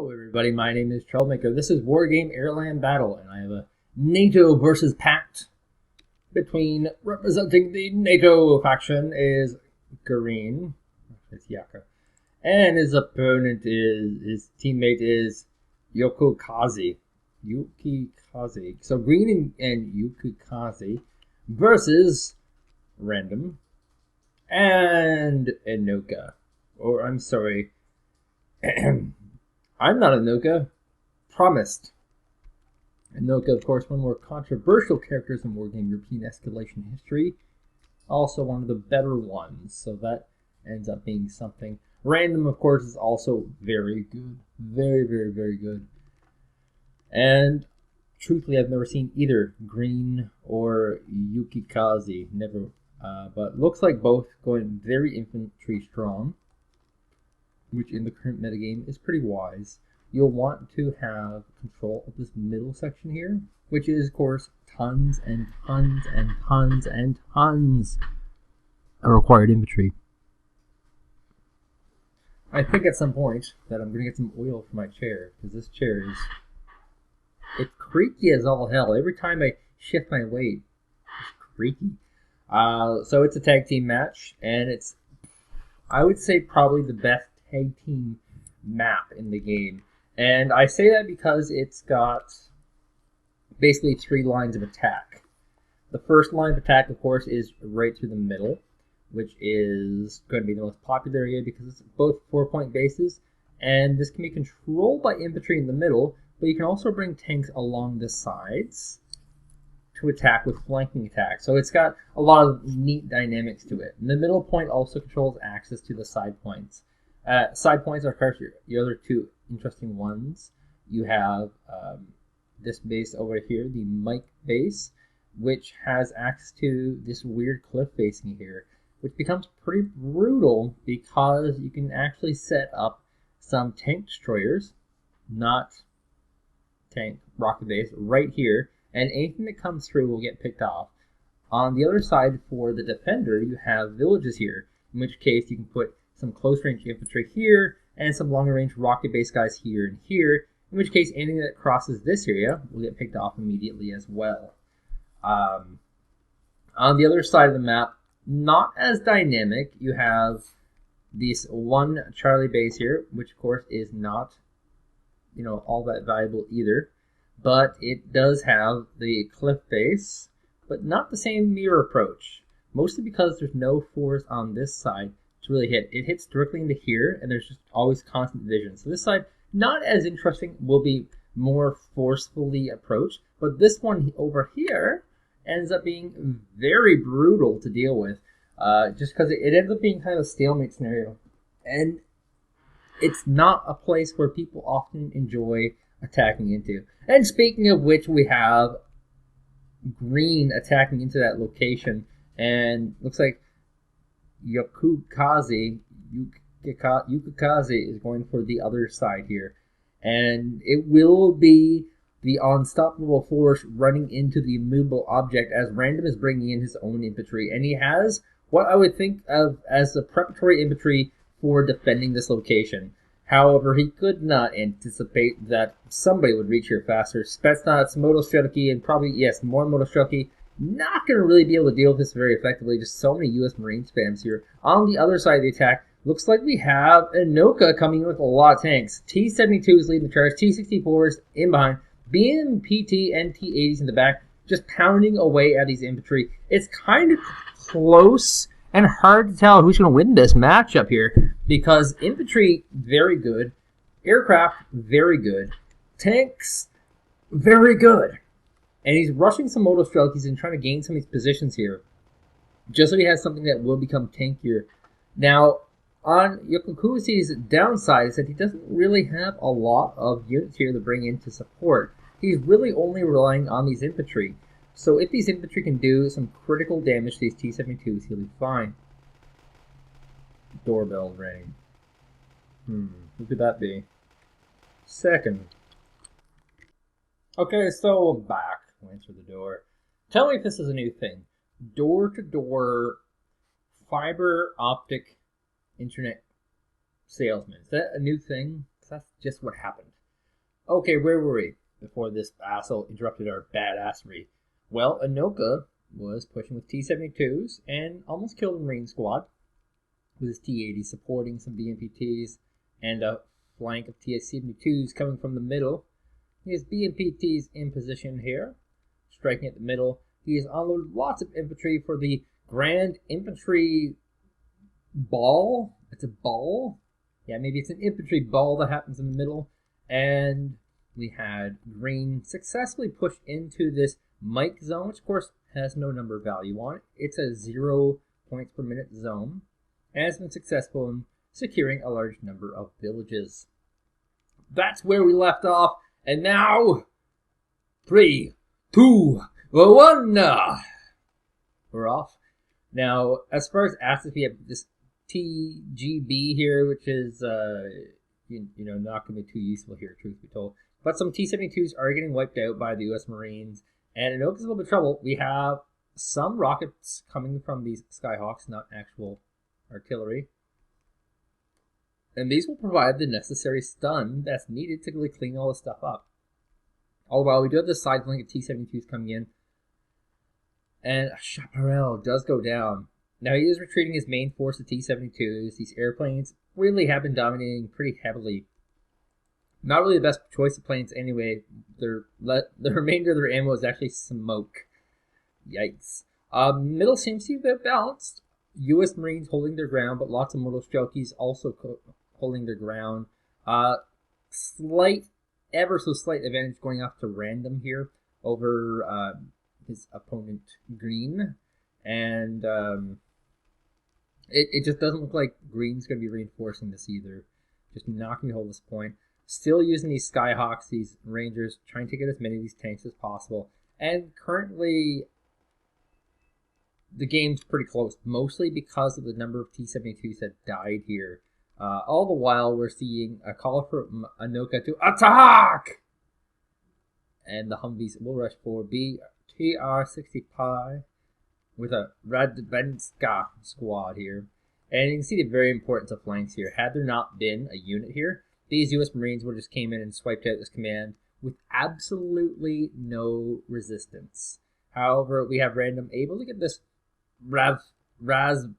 Hello everybody, my name is Troublemaker. This is Wargame AirLand Battle, and I have a NATO versus Pact. Between representing the NATO faction is green, it's Yakkuke, and his opponent his teammate is Yakkuke. So green and Yakkuke versus Random and Enohka. Or I'm sorry. I'm not Enohka. Promised. Enohka, of course, one of the more controversial characters in Wargame European escalation history. Also one of the better ones, so that ends up being something. Random, of course, is also very good. Very, very, very good. And truthfully, I've never seen either green or Yakkuke. Never. But looks like both going very infantry strong, which in the current metagame is pretty wise. You'll want to have control of this middle section here, which is, of course, tons and tons and tons and tons of required infantry. I think at some point that I'm going to get some oil for my chair, because this chair it's creaky as all hell. Every time I shift my weight, it's creaky. So it's a tag team match, and it's, I would say, probably the best tag team map in the game. And I say that because it's got basically 3 lines of attack. The first line of attack, of course, is right through the middle, which is going to be the most popular area because it's both 4-point bases, and this can be controlled by infantry in the middle, but you can also bring tanks along the sides to attack with flanking attacks. So it's got a lot of neat dynamics to it. And the middle point also controls access to the side points. Side points are, of course, your other 2 interesting ones. You have this base over here, the Mike base, which has access to this weird cliff facing here, which becomes pretty brutal because you can actually set up some tank destroyers, not tank rocket base, right here, and anything that comes through will get picked off. On the other side, for the defender, you have villages here, in which case you can put some close-range infantry here, and some longer-range rocket-based guys here and here, in which case anything that crosses this area will get picked off immediately as well. On the other side of the map, not as dynamic, you have this one Charlie base here, which of course is not, all that valuable either, but it does have the cliff base, but not the same mirror approach, mostly because there's no force on this side to really hit. It hits directly into here, and there's just always constant vision. So this side, not as interesting, will be more forcefully approached, but this one over here ends up being very brutal to deal with, just because it ends up being kind of a stalemate scenario. And it's not a place where people often enjoy attacking into. And speaking of which, we have green attacking into that location, and looks like Yakkuke is going for the other side here. And it will be the unstoppable force running into the immovable object as Random is bringing in his own infantry. And he has what I would think of as the preparatory infantry for defending this location. However, he could not anticipate that somebody would reach here faster. Spetsnaz, Motostrelki, and probably, yes, more Motostrelki. Not going to really be able to deal with this very effectively. Just so many U.S. Marine spams here. On the other side of the attack, looks like we have Enohka coming in with a lot of tanks. T-72 is leading the charge. T-64 is in behind. BMPT and T-80s in the back, just pounding away at these infantry. It's kind of close and hard to tell who's going to win this matchup here, because infantry, very good. Aircraft, very good. Tanks, very good. And he's rushing some Motostrelkis and trying to gain some of these positions here, just so he has something that will become tankier. Now, on Yakkuke's downside is that he doesn't really have a lot of units here to bring in to support. He's really only relying on these infantry. So if these infantry can do some critical damage to these T-72s, he'll be fine. Doorbell ring. Who could that be? Second. Okay, so I'm back. I'll answer the door. Tell me if this is a new thing. Door-to-door fiber optic internet salesman. Is that a new thing? that's just what happened. Okay, where were we before this asshole interrupted our badassery? Well, Enohka was pushing with T-72s and almost killed a Marine squad with his T-80 supporting some BMPTs and a flank of T-72s coming from the middle. He has BMPTs in position here, striking at the middle. He has unloaded lots of infantry for the Grand Infantry Ball. It's a ball? Yeah, maybe it's an infantry ball that happens in the middle. And we had Green successfully push into this Mike zone, which of course has no number value on it. It's a 0 points per minute zone, and has been successful in securing a large number of villages. That's where we left off, and now 3, 2, 1. We're off. Now, as far as assets, we have this TGB here, which is not going to be too useful here, truth be told. But some T-72s are getting wiped out by the U.S. Marines, and Enohka's a little bit of trouble. We have some rockets coming from these Skyhawks, not actual artillery. And these will provide the necessary stun that's needed to really clean all this stuff up. All the while, we do have the side flank of T-72s coming in. And Chaparral does go down. Now, he is retreating his main force of T-72s. These airplanes really have been dominating pretty heavily. Not really the best choice of planes anyway. The remainder of their ammo is actually smoke. Yikes. Middle seems to be a bit balanced. U.S. Marines holding their ground, but lots of Motostrelkis also holding their ground. Ever so slight advantage going off to Random here over his opponent Green. And it just doesn't look like Green's going to be reinforcing this either. Just not going to hold this point. Still using these Skyhawks, these Rangers, trying to get as many of these tanks as possible. And currently, the game's pretty close, mostly because of the number of T-72s that died here. All the while, we're seeing a call for Enohka to attack! And the Humvees will rush forward. TR-65 with a Radvenska squad here. And you can see the very importance of flanks here. Had there not been a unit here, these U.S. Marines would have just came in and swiped out this command with absolutely no resistance. However, we have Random able to get this Razvedka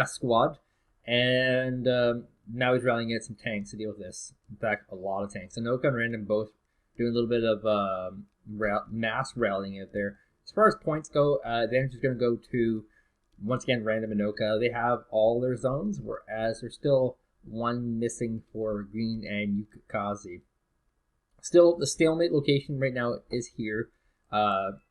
squad, and now he's rallying out some tanks to deal with this. In fact, a lot of tanks. Enohka and Random both doing a little bit of mass rallying out there. As far as points go, advantage is going to go to, once again, Random and Enohka. They have all their zones, whereas there's still one missing for Green and Yukazi. Still, the stalemate location right now is here.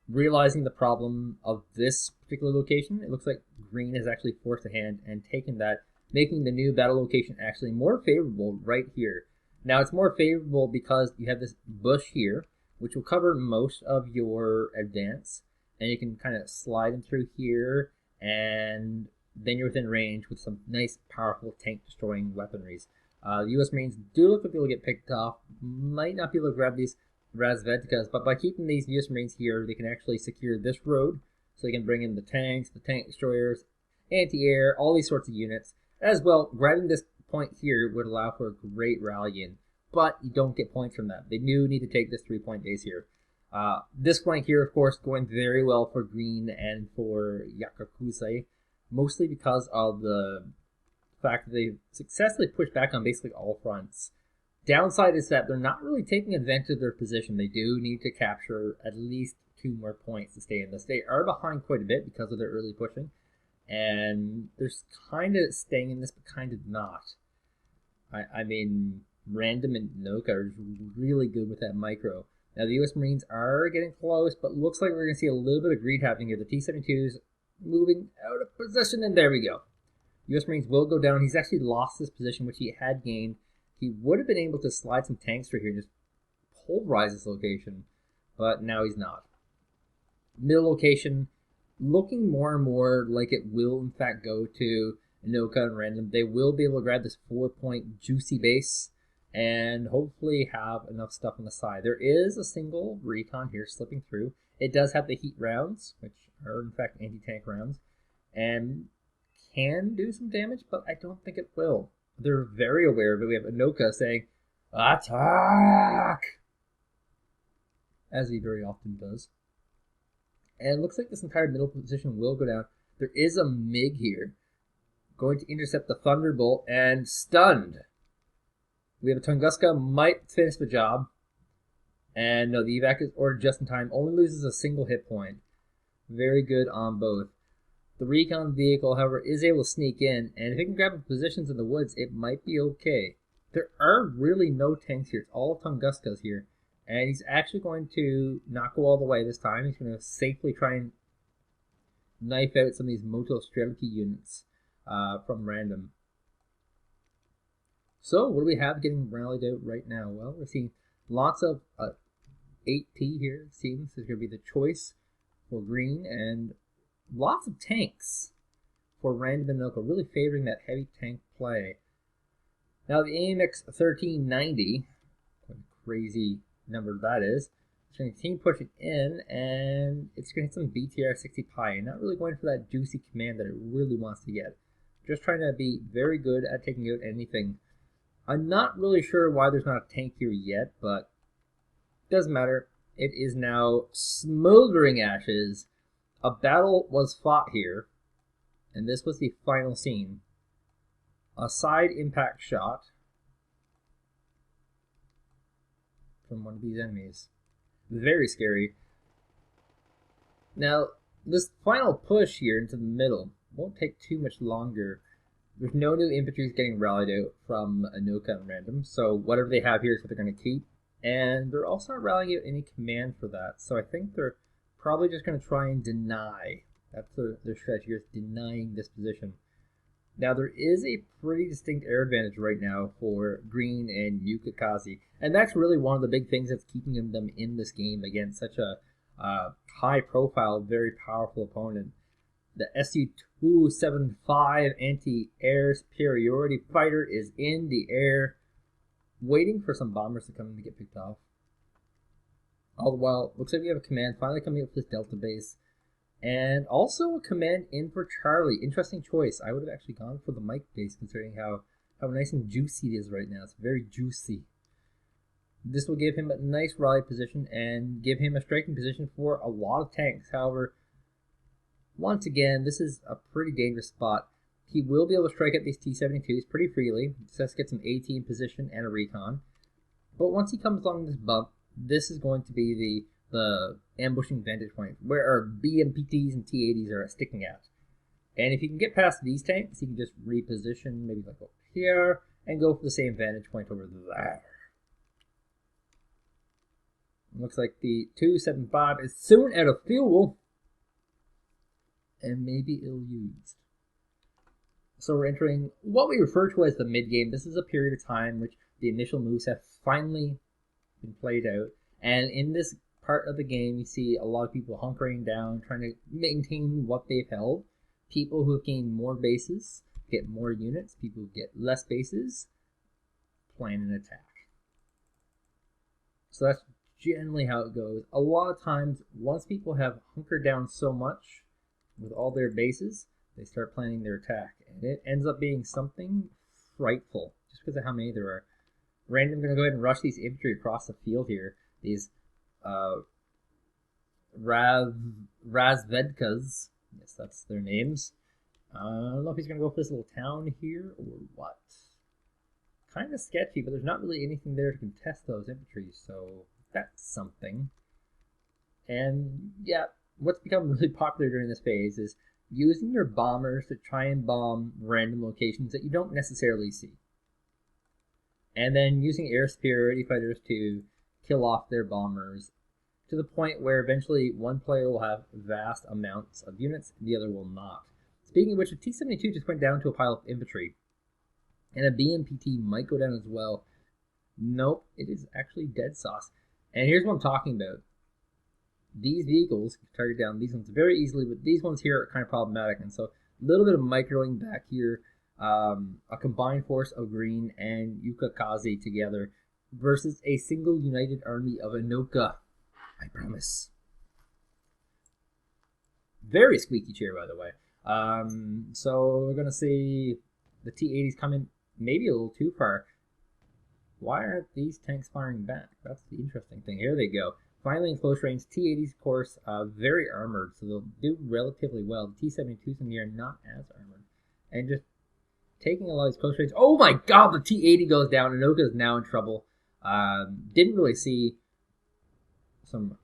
Realizing the problem of this particular location, it looks like Green has actually forced a hand and taken that, making the new battle location actually more favorable right here. Now, it's more favorable because you have this bush here, which will cover most of your advance, and you can kind of slide them through here, and then you're within range with some nice, powerful tank-destroying weaponries. The U.S. Marines do look like they'll get picked off. Might not be able to grab these Razvedkas, but by keeping these U.S. Marines here, they can actually secure this road, so they can bring in the tanks, the tank destroyers, anti-air, all these sorts of units. As well, grabbing this point here would allow for a great rally in, but you don't get points from that. They do need to take this 3-point base here. This flank here, of course, going very well for Green and for Yakkuke, mostly because of the fact that they successfully pushed back on basically all fronts. Downside is that they're not really taking advantage of their position. They do need to capture at least 2 more points to stay in this. They are behind quite a bit because of their early pushing, and they're kind of staying in this, but kind of not. I mean, Random and Enohka are really good with that micro. Now, the U.S. Marines are getting close, but looks like we're going to see a little bit of greed happening here. The T-72s moving out of position, and there we go. U.S. Marines will go down. He's actually lost this position, which he had gained. He would have been able to slide some tanks through here and just pulverize this location, but now he's not. Middle location, looking more and more like it will, in fact, go to Enohka and Random. They will be able to grab this 4-point juicy base and hopefully have enough stuff on the side. There is a single recon here slipping through. It does have the heat rounds, which are, in fact, anti-tank rounds, and can do some damage, but I don't think it will. They're very aware of it. We have Enohka saying, "Attack!" as he very often does. And it looks like this entire middle position will go down. There is a MiG here, going to intercept the Thunderbolt, and stunned. We have a Tunguska, might finish the job. And no, the evac is ordered just in time, only loses a single hit point. Very good on both. The recon vehicle, however, is able to sneak in, and if it can grab positions in the woods, it might be okay. There are really no tanks here. It's all Tunguskas here. And he's actually going to not go all the way this time. He's going to safely try and knife out some of these Moto Strelki units from Random. So, what do we have getting rallied out right now? Well, we're seeing lots of 8T here. It seems is going to be the choice for green, and lots of tanks for Random and Enohka, really favoring that heavy tank play. Now, the AMX 1390, what a crazy number that is, it's going to continue pushing in, and it's going to hit some BTR 60 Pi, and not really going for that juicy command that it really wants to get. Just trying to be very good at taking out anything. I'm not really sure why there's not a tank here yet, but it doesn't matter. It is now smoldering ashes. A battle was fought here, and this was the final scene. A side impact shot from one of these enemies. Very scary. Now, this final push here into the middle won't take too much longer. There's no new infantry getting rallied out from Enohka and Random, so whatever they have here is what they're going to keep. And they're also not rallying out any command for that, so I think they're probably just going to try and deny. That's their strategy here, is denying this position. Now, there is a pretty distinct air advantage right now for Green and Yakkuke, and that's really one of the big things that's keeping them in this game against such a high-profile, very powerful opponent. The Su-275 anti-air superiority fighter is in the air, waiting for some bombers to come in to get picked off. All the while, looks like we have a command finally coming up with this Delta base. And also a command in for Charlie. Interesting choice. I would have actually gone for the Mike base, considering how nice and juicy it is right now. It's very juicy. This will give him a nice rally position and give him a striking position for a lot of tanks. However, once again, this is a pretty dangerous spot. He will be able to strike at these T-72s pretty freely. Just has to get some AT in position and a recon. But once he comes along this bump, this is going to be the ambushing vantage point, where our BMPTs and T-80s are sticking at. And if you can get past these tanks, you can just reposition, maybe like over here, and go for the same vantage point over there. Looks like the 275 is soon out of fuel, and maybe ill-used. So we're entering what we refer to as the mid-game. This is a period of time which the initial moves have finally been played out. And in this part of the game, you see a lot of people hunkering down, trying to maintain what they've held. People who have gained more bases get more units. People who get less bases plan an attack. So that's generally how it goes. A lot of times, once people have hunkered down so much with all their bases, they start planning their attack, and it ends up being something frightful just because of how many there are. Random going to go ahead and rush these infantry across the field here. These Razvedkas. Yes, that's their names. I don't know if he's going to go for this little town here or what. Kind of sketchy, but there's not really anything there to contest those infantry, so that's something. And yeah, what's become really popular during this phase is using your bombers to try and bomb random locations that you don't necessarily see. And then using air superiority fighters to kill off their bombers to the point where eventually one player will have vast amounts of units and the other will not. Speaking of which, a T-72 just went down to a pile of infantry. And a BMPT might go down as well. Nope, it is actually dead sauce. And here's what I'm talking about. These vehicles can target down these ones very easily, but these ones here are kind of problematic. And so a little bit of microing back here. A combined force of Green and Yakkuke together versus a single united army of Enohka. I promise. Very squeaky chair, by the way. So we're going to see the T-80s come in maybe a little too far. Why aren't these tanks firing back? That's the interesting thing. Here they go. Finally in close range, T-80s, of course, very armored, so they'll do relatively well. The T-72s in here are not as armored. And just taking a lot of these close range. Oh my god, the T-80 goes down. Enohka is now in trouble. Didn't really see some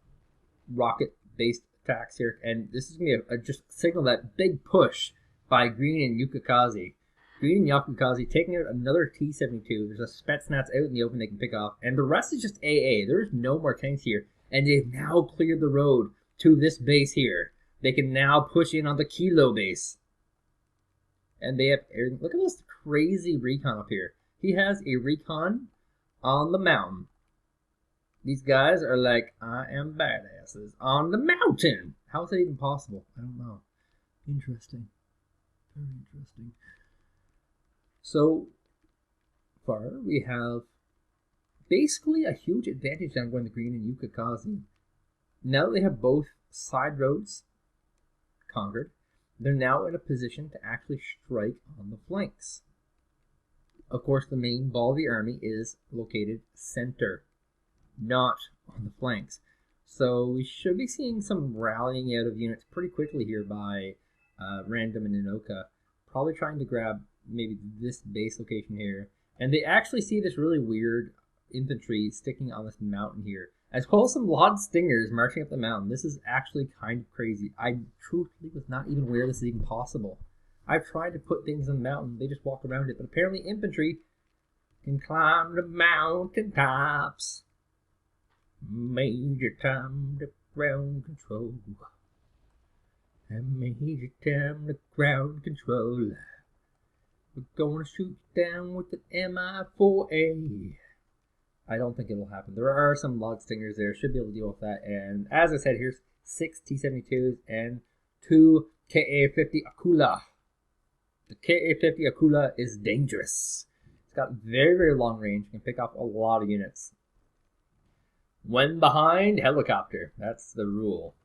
rocket-based attacks here. And this is going to be just signal that big push by Green and Yakkuke. Green and Yakkuke taking out another T-72. There's a Spetsnaz out in the open they can pick off. And the rest is just AA. There's no more tanks here. And they've now cleared the road to this base here. They can now push in on the Kilo base. And they have, look at this crazy recon up here. He has a recon on the mountain. These guys are like, I am badasses on the mountain. How is that even possible? I don't know. Interesting. Very interesting. So far, we have basically a huge advantage on going the Green and Yakkuke. Now that they have both side roads conquered, they're now in a position to actually strike on the flanks. Of course, the main ball of the army is located center, not on the flanks. So we should be seeing some rallying out of units pretty quickly here by Random and Enohka, probably trying to grab maybe this base location here. And they actually see this really weird infantry sticking on this mountain here, as well as some Lod Stingers marching up the mountain. This is actually kind of crazy. I truthfully was not even aware this is even possible. I've tried to put things on the mountain, they just walk around it, but apparently infantry can climb the mountain tops. Major Tom to ground control. And Major Tom to ground control. We're gonna shoot you down with an MI4A. I don't think it'll happen. There are some Lod Stingers there. Should be able to deal with that. And as I said, here's 6 T-72s and 2 Ka-50 Akula. The Ka-50 Akula is dangerous. It's got very, very long range. You can pick off a lot of units. When behind, helicopter. That's the rule.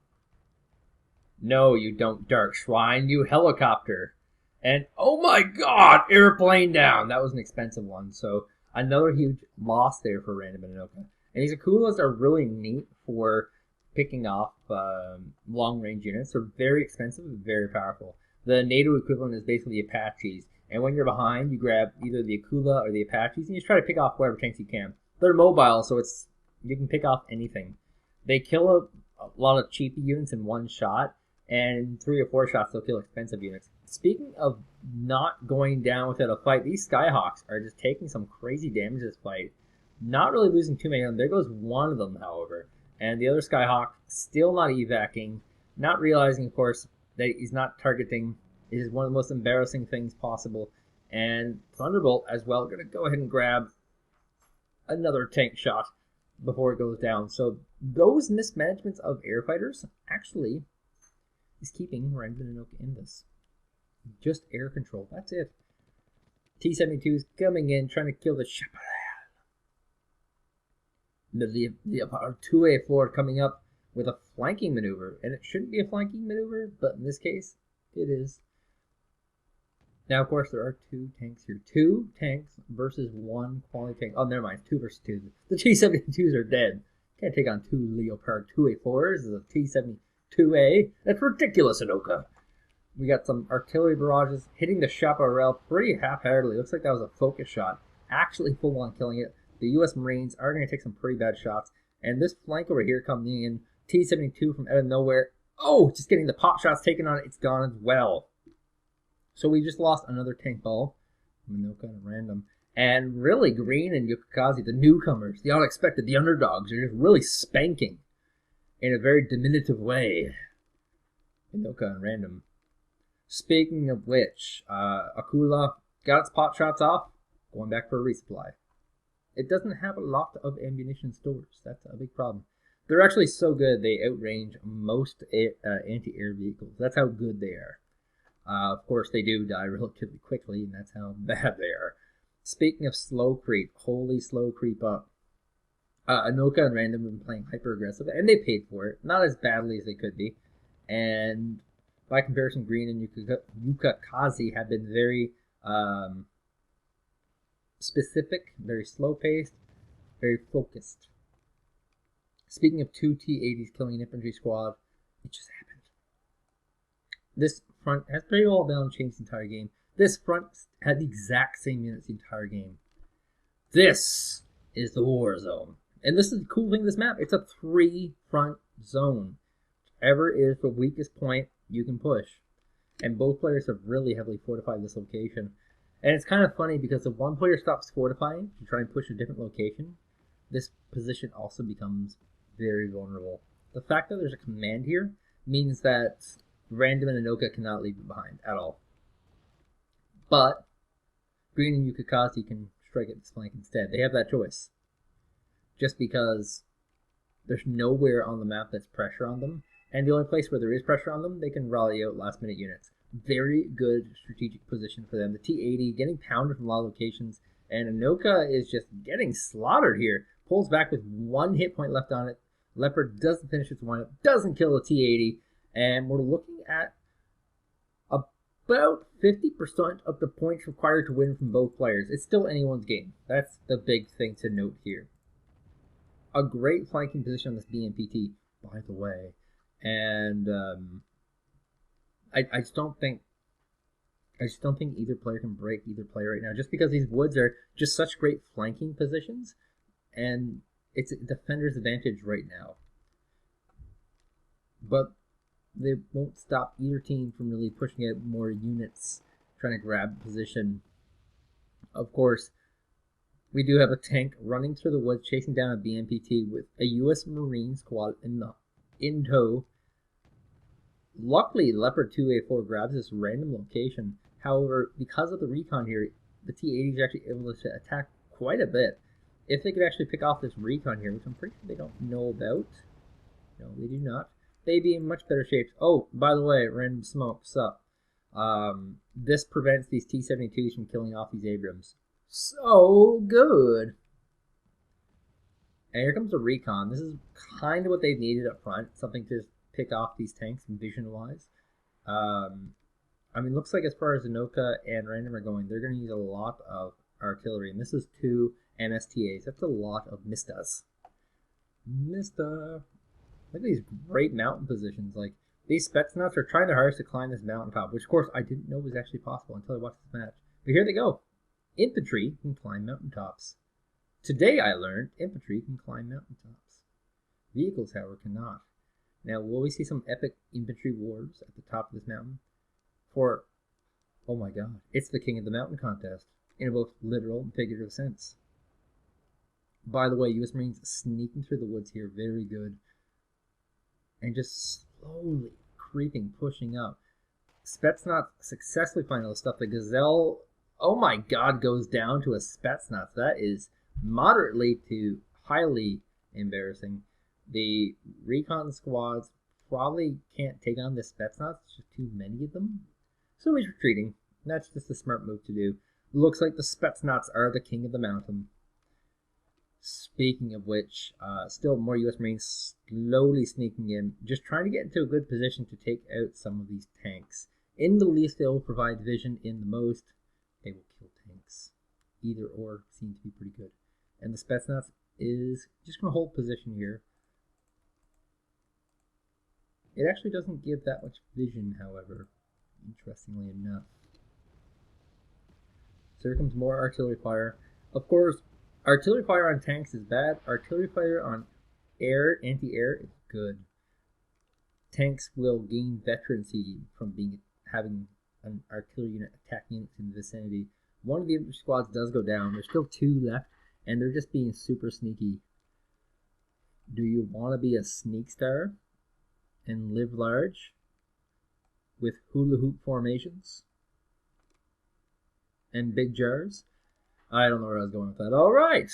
No, you don't, Dark Shrine. You helicopter. And, oh my god, airplane down. That was an expensive one. So, another huge loss there for Random and Enohka. And these Akulas are really neat for picking off long-range units. They're very expensive and very powerful. The NATO equivalent is basically the Apaches. And when you're behind, you grab either the Akula or the Apaches, and you just try to pick off whatever tanks you can. They're mobile, so you can pick off anything. They kill a lot of cheap units in one shot, and in 3 or 4 shots, they'll kill expensive units. Speaking of not going down without a fight, these Skyhawks are just taking some crazy damage this fight. Not really losing too many of them. There goes one of them, however. And the other Skyhawk still not evacuating, not realizing, of course, that he's not targeting. It is one of the most embarrassing things possible. And Thunderbolt, as well, going to go ahead and grab another tank shot before it goes down. So those mismanagements of air fighters actually is keeping Random and Enohka in this. Just air control. That's it. T-72s coming in, trying to kill the Chaparral. The Leopard 2A4 coming up with a flanking maneuver. And it shouldn't be a flanking maneuver, but in this case, it is. Now, of course, there are 2 tanks here. 2 tanks versus 1 quality tank. Oh, never mind. 2 versus 2. The T-72s are dead. Can't take on 2 Leopard 2A4s. This is a T-72A. That's ridiculous, Enohka. We got some artillery barrages hitting the Chaparral pretty half-heartedly. Looks like that was a focus shot. Actually full-on killing it. The U.S. Marines are going to take some pretty bad shots. And this flank over here coming in, T-72 from out of nowhere. Oh, just getting the pop shots taken on it. It's gone as well. So we just lost another tank ball. Enohka and Random. And really, Green and Yakkuke, the newcomers, the unexpected, the underdogs, are just really spanking in a very diminutive way. Enohka and Random. Speaking of which, Akula got its pot shots off, going back for a resupply. It doesn't have a lot of ammunition stores. That's a big problem. They're actually so good they outrange most anti-air vehicles. That's how good they are. Of course, they do die relatively quickly, and that's how bad they are. Speaking of slow creep, holy slow creep up. Enohka and Random have been playing hyper-aggressive, and they paid for it. Not as badly as they could be. And by comparison, Green and Yakkuke have been very specific, very slow-paced, very focused. Speaking of two T-80s killing an infantry squad, it just happened. This front has pretty well been changed the entire game. This front had the exact same units the entire game. This is the war zone. And this is the cool thing of this map. It's a 3-front zone. Whichever is the weakest point, you can push. And both players have really heavily fortified this location. And it's kind of funny because if one player stops fortifying to try and push a different location, this position also becomes very vulnerable. The fact that there's a command here means that Random and Enohka cannot leave it behind at all. But Green and Yakkuke can strike at this flank instead. They have that choice. Just because there's nowhere on the map that's pressure on them, and the only place where there is pressure on them, they can rally out last minute units. Very good strategic position for them. The T-80 getting pounded from a lot of locations, and Enohka is just getting slaughtered here. Pulls back with 1 hit point left on it. Leopard doesn't finish its windup, doesn't kill the T-80, and we're looking at about 50% of the points required to win from both players. It's still anyone's game. That's the big thing to note here. A great flanking position on this BMPT, by the way. And I just don't think either player can break either player right now, just because these woods are just such great flanking positions, and it's a defender's advantage right now. But they won't stop either team from really pushing out more units, trying to grab position. Of course, we do have a tank running through the woods, chasing down a BMPT with a U.S. Marine squad in tow. Luckily, Leopard 2A4 grabs this random location. However, because of the recon here, the T-80s are actually able to attack quite a bit. If they could actually pick off this recon here, which I'm pretty sure they don't know about. No, they do not. They'd be in much better shape. Oh, by the way, random smoke, sup. This prevents these T-72s from killing off these Abrams. So good. And here comes the recon. This is kind of what they've needed up front. Something to pick off these tanks vision-wise. I mean, looks like as far as Enohka and Random are going, they're going to use a lot of artillery. And this is 2 MSTAs. That's a lot of Mistas. Mista. Look at these great mountain positions. Like, these Spetsnaz are trying their hardest to climb this mountaintop, which, of course, I didn't know was actually possible until I watched this match. But here they go. Infantry can climb mountaintops. Today I learned infantry can climb mountaintops. Vehicles, however, cannot. Now, will we see some epic infantry wars at the top of this mountain? For, oh my god, it's the King of the Mountain contest, in both literal and figurative sense. By the way, U.S. Marines sneaking through the woods here, very good. And just slowly creeping, pushing up. Spetsnaz successfully find all the stuff. The Gazelle, oh my god, goes down to a Spetsnaz. That is moderately to highly embarrassing. The recon squads probably can't take on the Spetsnaz. There's just too many of them. So he's retreating. That's just a smart move to do. Looks like the Spetsnaz are the king of the mountain. Speaking of which, still more U.S. Marines slowly sneaking in, just trying to get into a good position to take out some of these tanks. In the least, they will provide vision. In the most, they will kill tanks. Either or seems to be pretty good. And the Spetsnaz is just going to hold position here. It actually doesn't give that much vision, however, interestingly enough. So here comes more artillery fire. Of course, artillery fire on tanks is bad. Artillery fire on air, anti-air is good. Tanks will gain veterancy from having an artillery unit attack units in the vicinity. One of the infantry squads does go down. There's still 2 left, and they're just being super sneaky. Do you want to be a sneak star and live large with hula hoop formations and big jars? I don't know where I was going with that. All right.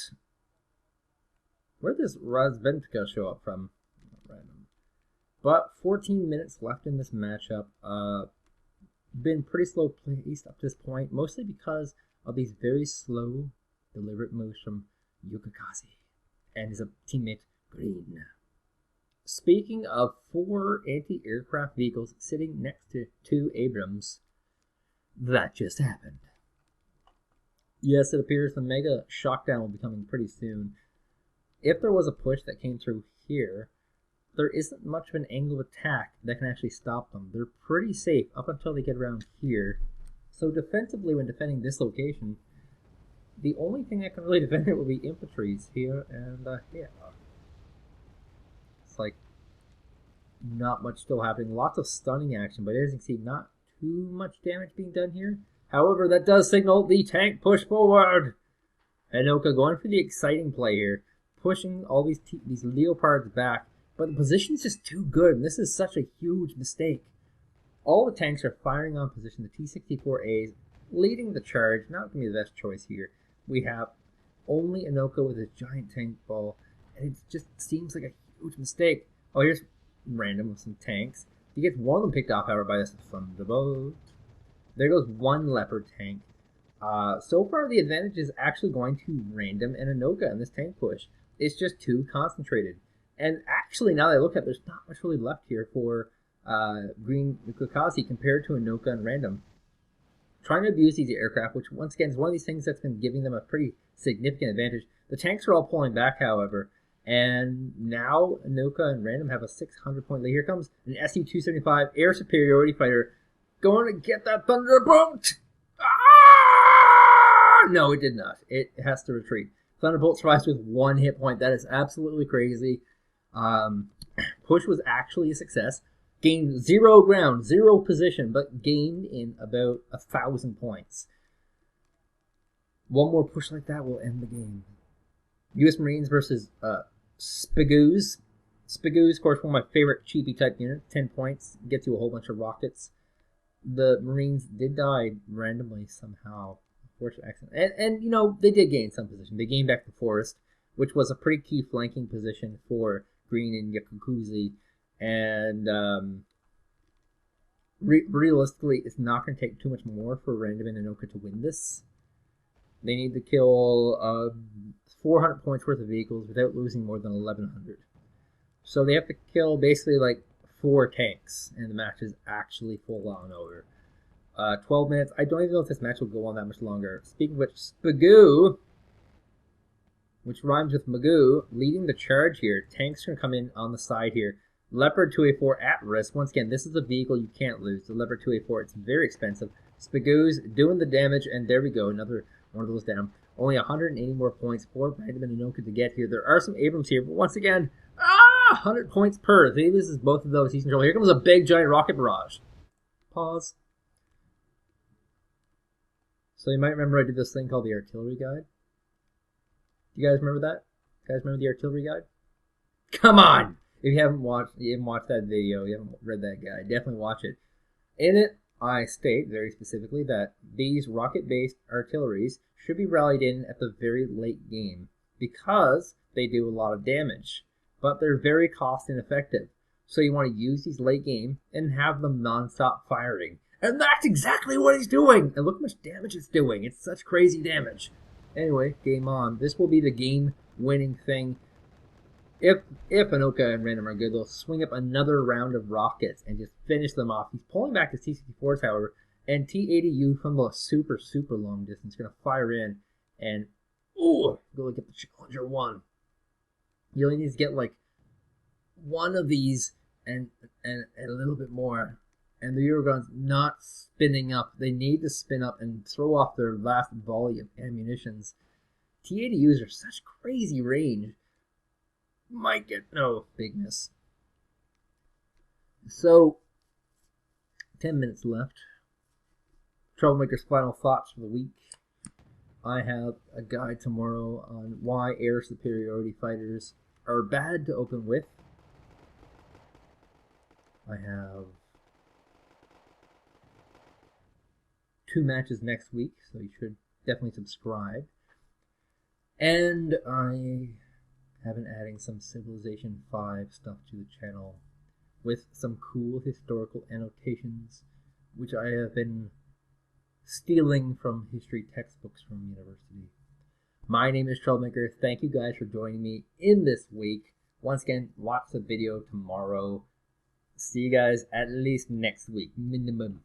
Where does Razventka show up from? Random. But 14 minutes left in this matchup. Been pretty slow paced up to this point, mostly because of these very slow, deliberate moves from Yakkuke and his teammate Green. Speaking of 4 anti-aircraft vehicles sitting next to 2 Abrams, that just happened. Yes, it appears the mega shockdown will be coming pretty soon. If there was a push that came through here, there isn't much of an angle of attack that can actually stop them. They're pretty safe up until they get around here. So defensively, when defending this location, the only thing that can really defend it will be infantries here and here. It's like not much still happening. Lots of stunning action, but as you can see, not too much damage being done here. However, that does signal the tank push forward. Enohka going for the exciting play here, pushing all these leopards back, but the position's just too good, and this is such a huge mistake. All the tanks are firing on position. The T-64As leading the charge, not going to be the best choice here. We have only Enohka with a giant tank ball, and it just seems like a huge mistake. Oh, here's Random with some tanks. He gets one of them picked off, however, by this Thunderbolt. There goes one Leopard tank. So far, the advantage is actually going to Random and Enohka in this tank push. It's just too concentrated. And actually, now that I look at it, there's not much really left here for Green Kakashi compared to Enohka and Random. Trying to abuse these aircraft, which once again is one of these things that's been giving them a pretty significant advantage. The tanks are all pulling back, however, and now Enohka and Random have a 600-point lead. Here comes an Su-275 air superiority fighter going to get that Thunderbolt. Ah! No, it did not. It has to retreat. Thunderbolt survives with 1 hit point. That is absolutely crazy. Push was actually a success. Gained 0 ground, 0 position, but gained in about 1,000 points. One more push like that will end the game. U.S. Marines versus Spagoos. Spagoos, of course, one of my favorite cheapy type units. 10 points, gets you a whole bunch of rockets. The Marines did die randomly somehow. Unfortunate accident. And you know, they did gain some position. They gained back the forest, which was a pretty key flanking position for Green and Yakkuke. And realistically, it's not going to take too much more for Random and Enohka to win this. They need to kill 400 points worth of vehicles without losing more than 1,100. So they have to kill basically like 4 tanks, and the match is actually full on over. 12 minutes. I don't even know if this match will go on that much longer. Speaking of which, Spagoo, which rhymes with Magoo, leading the charge here. Tanks can come in on the side here. Leopard 2A4 at risk. Once again, this is a vehicle you can't lose. The Leopard 2A4, it's very expensive. Spagoo's doing the damage, and there we go. Another one of those down. Only 180 more points for Random and Enohka to get here. There are some Abrams here, but once again, 100 points per. If he loses both of those, he's in trouble. Here comes a big, giant rocket barrage. Pause. So you might remember I did this thing called the artillery guide. Do you guys remember that? You guys remember the artillery guide? Come on! If you haven't watched that video, you haven't read that guide, definitely watch it. In it, I state very specifically that these rocket-based artilleries should be rallied in at the very late game because they do a lot of damage, but they're very cost ineffective. So you want to use these late game and have them non-stop firing. And that's exactly what he's doing! And look how much damage it's doing. It's such crazy damage. Anyway, game on. This will be the game-winning thing. If Enohka and Random are good, they'll swing up another round of rockets and just finish them off. He's pulling back his T-64s, however, and T-80U from the super, super long distance going to fire in and, go get the Challenger 1. You only need to get, like, one of these and a little bit more. And the Eurogun's not spinning up. They need to spin up and throw off their last volley of ammunitions. T-80Us are such crazy range. Might get no bigness. So, 10 minutes left. Troublemaker's final thoughts for the week. I have a guide tomorrow on why air superiority fighters are bad to open with. I have 2 matches next week, so you should definitely subscribe. And I have been adding some Civilization 5 stuff to the channel with some cool historical annotations, which I have been stealing from history textbooks from university. My name is Troublemaker. Thank you guys for joining me in this week. Once again, watch the video tomorrow. See you guys at least next week, minimum.